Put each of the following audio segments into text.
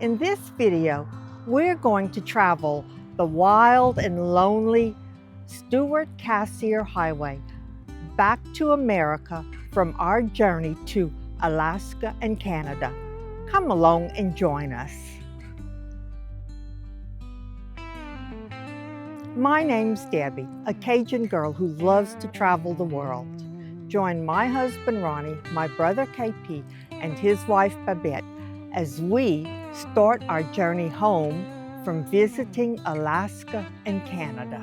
In this video, we're going to travel the wild and lonely Stewart Cassier Highway back to America from our journey to Alaska and Canada. Come along and join us. My name's Debbie, a Cajun girl who loves to travel the world. Join my husband Ronny, my brother KP, and his wife Babette as we start our journey home from visiting Alaska and Canada.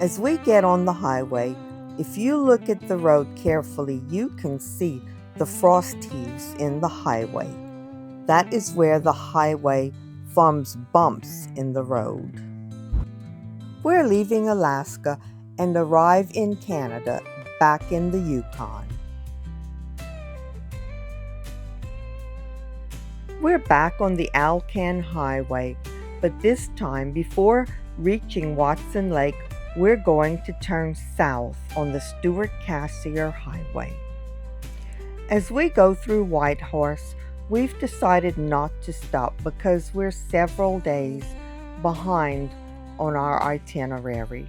As we get on the highway, if you look at the road carefully, you can see the frost heaves in the highway. That is where the highway forms bumps in the road. We're leaving Alaska and arrive in Canada, back in the Yukon. We're back on the Alcan Highway, but this time, before reaching Watson Lake, we're going to turn south on the Stewart Cassier Highway. As we go through Whitehorse, we've decided not to stop because we're several days behind on our itinerary.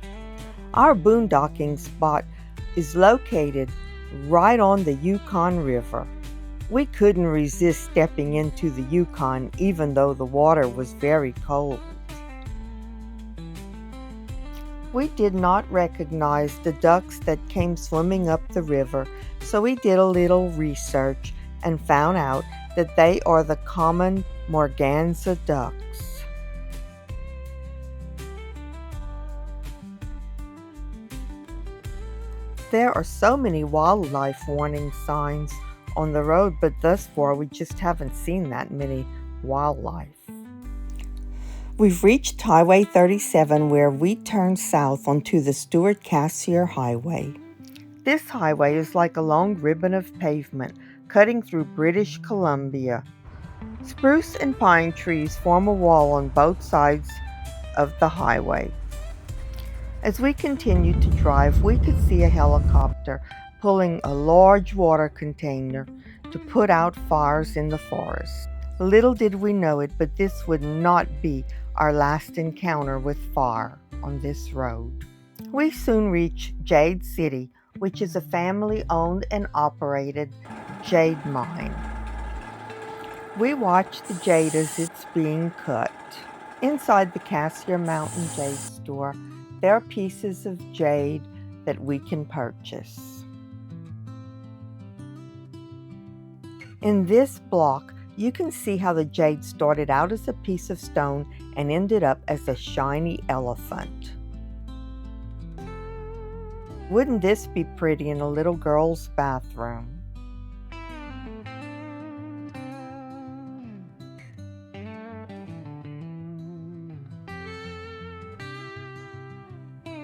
Our boondocking spot is located right on the Yukon River. We couldn't resist stepping into the Yukon even though the water was very cold. We did not recognize the ducks that came swimming up the river, so we did a little research and found out that they are the common merganser ducks. There are so many wildlife warning signs on the road, but thus far we just haven't seen that many wildlife. We've reached Highway 37 where we turn south onto the Stewart Cassier Highway. This highway is like a long ribbon of pavement cutting through British Columbia. Spruce and pine trees form a wall on both sides of the highway. As we continued to drive, we could see a helicopter pulling a large water container to put out fires in the forest. Little did we know it, but this would not be our last encounter with fire on this road. We soon reached Jade City, which is a family-owned and operated jade mine. We watched the jade as it's being cut. Inside the Cassier Mountain Jade store, there are pieces of jade that we can purchase. In this block, you can see how the jade started out as a piece of stone and ended up as a shiny elephant. Wouldn't this be pretty in a little girl's bathroom?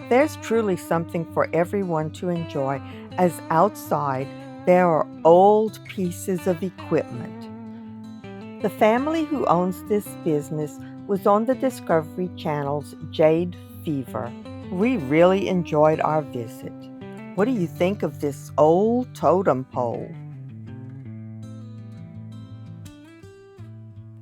There's truly something for everyone to enjoy, as outside there are old pieces of equipment. The family who owns this business was on the Discovery Channel's Jade Fever. We really enjoyed our visit. What do you think of this old totem pole?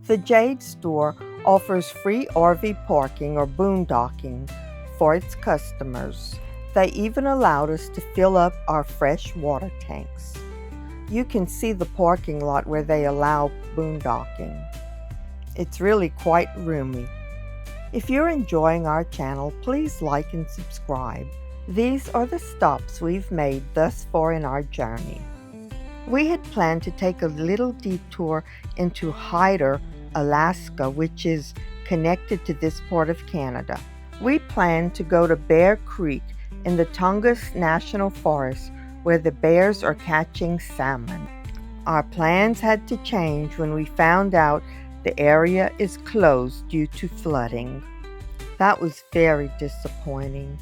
The Jade store offers free RV parking or boondocking for its customers. They even allowed us to fill up our fresh water tanks. You can see the parking lot where they allow boondocking. It's really quite roomy. If you're enjoying our channel, please like and subscribe. These are the stops we've made thus far in our journey. We had planned to take a little detour into Hyder, Alaska, which is connected to this part of Canada. We planned to go to Bear Creek in the Tongass National Forest where the bears are catching salmon. Our plans had to change when we found out the area is closed due to flooding. That was very disappointing.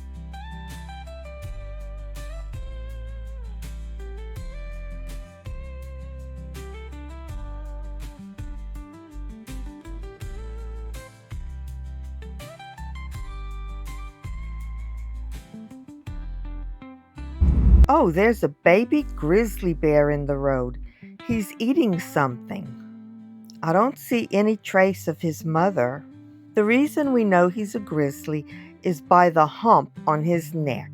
Oh, there's a baby grizzly bear in the road. He's eating something. I don't see any trace of his mother. The reason we know he's a grizzly is by the hump on his neck.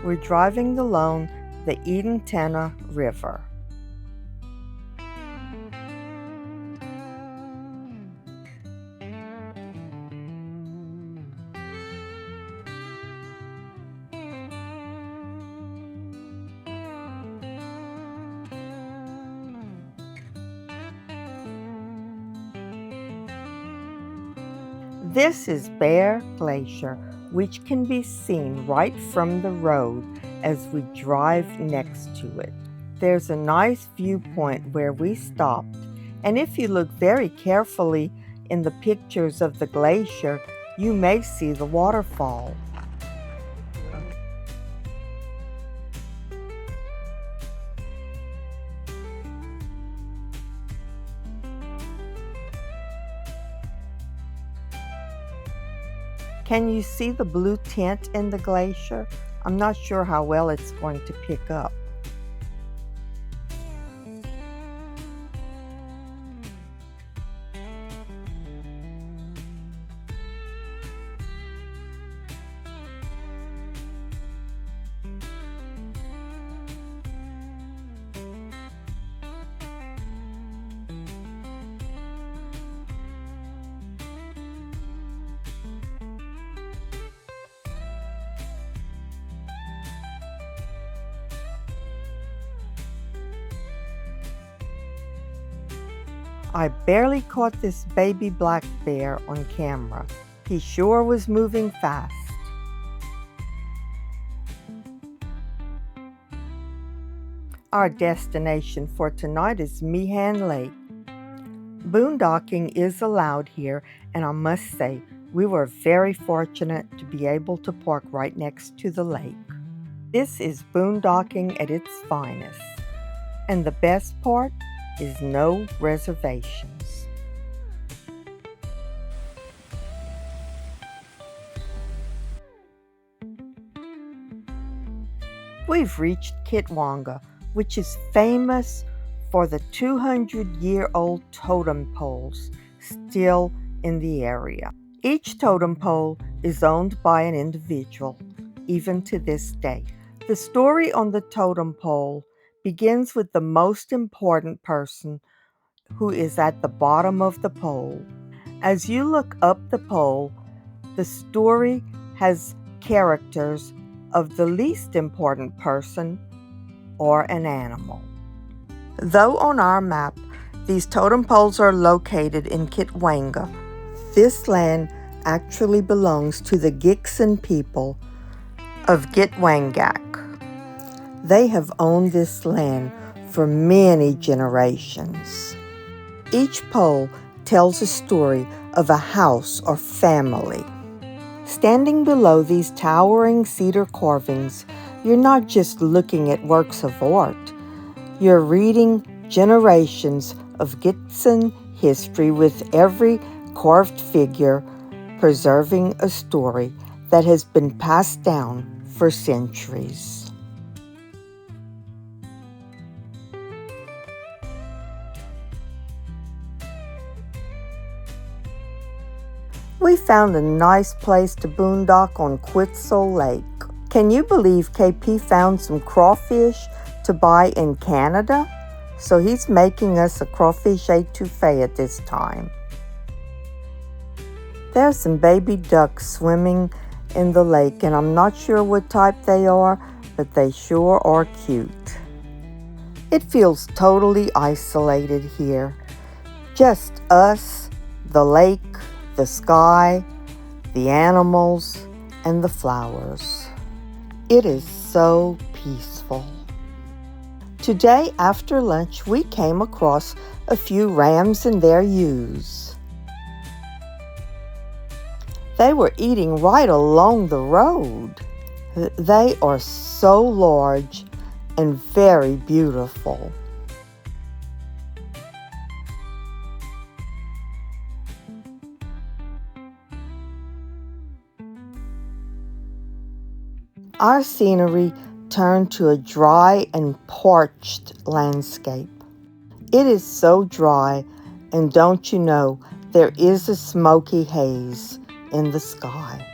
We're driving along the Edentana River. This is Bear Glacier, which can be seen right from the road as we drive next to it. There's a nice viewpoint where we stopped, and if you look very carefully in the pictures of the glacier, you may see the waterfall. Can you see the blue tint in the glacier? I'm not sure how well it's going to pick up. I barely caught this baby black bear on camera. He sure was moving fast. Our destination for tonight is Meehan Lake. Boondocking is allowed here, and I must say, we were very fortunate to be able to park right next to the lake. This is boondocking at its finest. And the best part is no reservations. We've reached Kitwanga, which is famous for the 200-year-old totem poles still in the area. Each totem pole is owned by an individual, even to this day. The story on the totem pole begins with the most important person who is at the bottom of the pole. As you look up the pole, the story has characters of the least important person or an animal. Though on our map, these totem poles are located in Kitwanga, this land actually belongs to the Gikson people of Gitwangak. They have owned this land for many generations. Each pole tells a story of a house or family. Standing below these towering cedar carvings, you're not just looking at works of art. You're reading generations of Gitson history, with every carved figure preserving a story that has been passed down for centuries. We found a nice place to boondock on Quetzal Lake. Can you believe KP found some crawfish to buy in Canada? So he's making us a crawfish étouffée at this time. There's some baby ducks swimming in the lake, and I'm not sure what type they are, but they sure are cute. It feels totally isolated here. Just us, the lake, the sky, the animals, and the flowers. It is so peaceful. Today after lunch, we came across a few rams and their ewes. They were eating right along the road. They are so large and very beautiful. Our scenery turned to a dry and parched landscape. It is so dry, and don't you know, there is a smoky haze in the sky.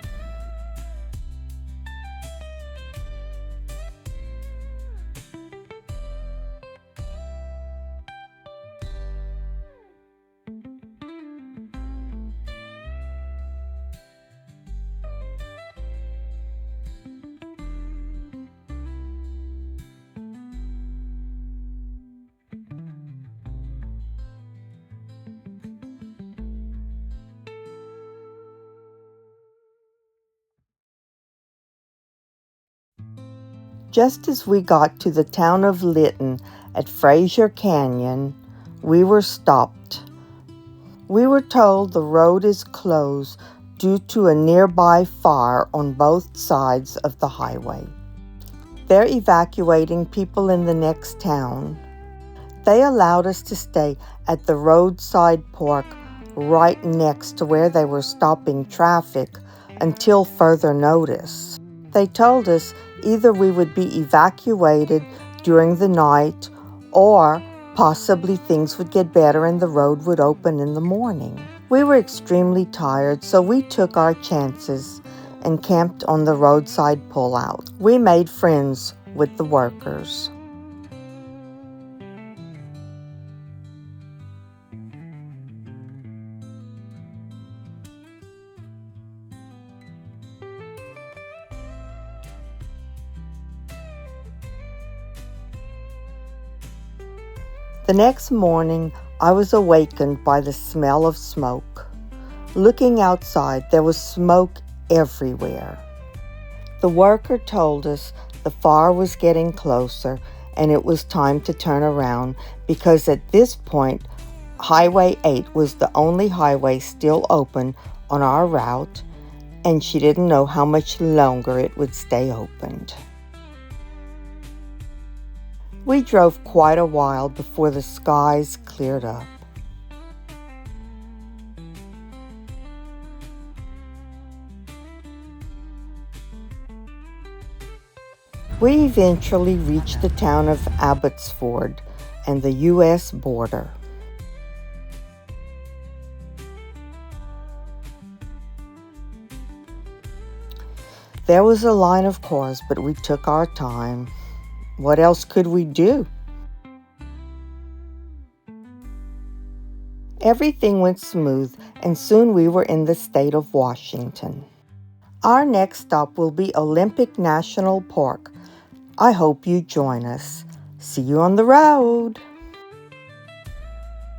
Just as we got to the town of Lytton at Fraser Canyon, we were stopped. We were told the road is closed due to a nearby fire on both sides of the highway. They're evacuating people in the next town. They allowed us to stay at the roadside park right next to where they were stopping traffic until further notice. They told us either we would be evacuated during the night or possibly things would get better and the road would open in the morning. We were extremely tired, so we took our chances and camped on the roadside pullout. We made friends with the workers. The next morning, I was awakened by the smell of smoke. Looking outside, there was smoke everywhere. The worker told us the fire was getting closer and it was time to turn around because at this point, Highway 8 was the only highway still open on our route, and she didn't know how much longer it would stay opened. We drove quite a while before the skies cleared up. We eventually reached the town of Abbotsford and the U.S. border. There was a line of cars, but we took our time. What else could we do? Everything went smooth, and soon we were in the state of Washington. Our next stop will be Olympic National Park. I hope you join us. See you on the road.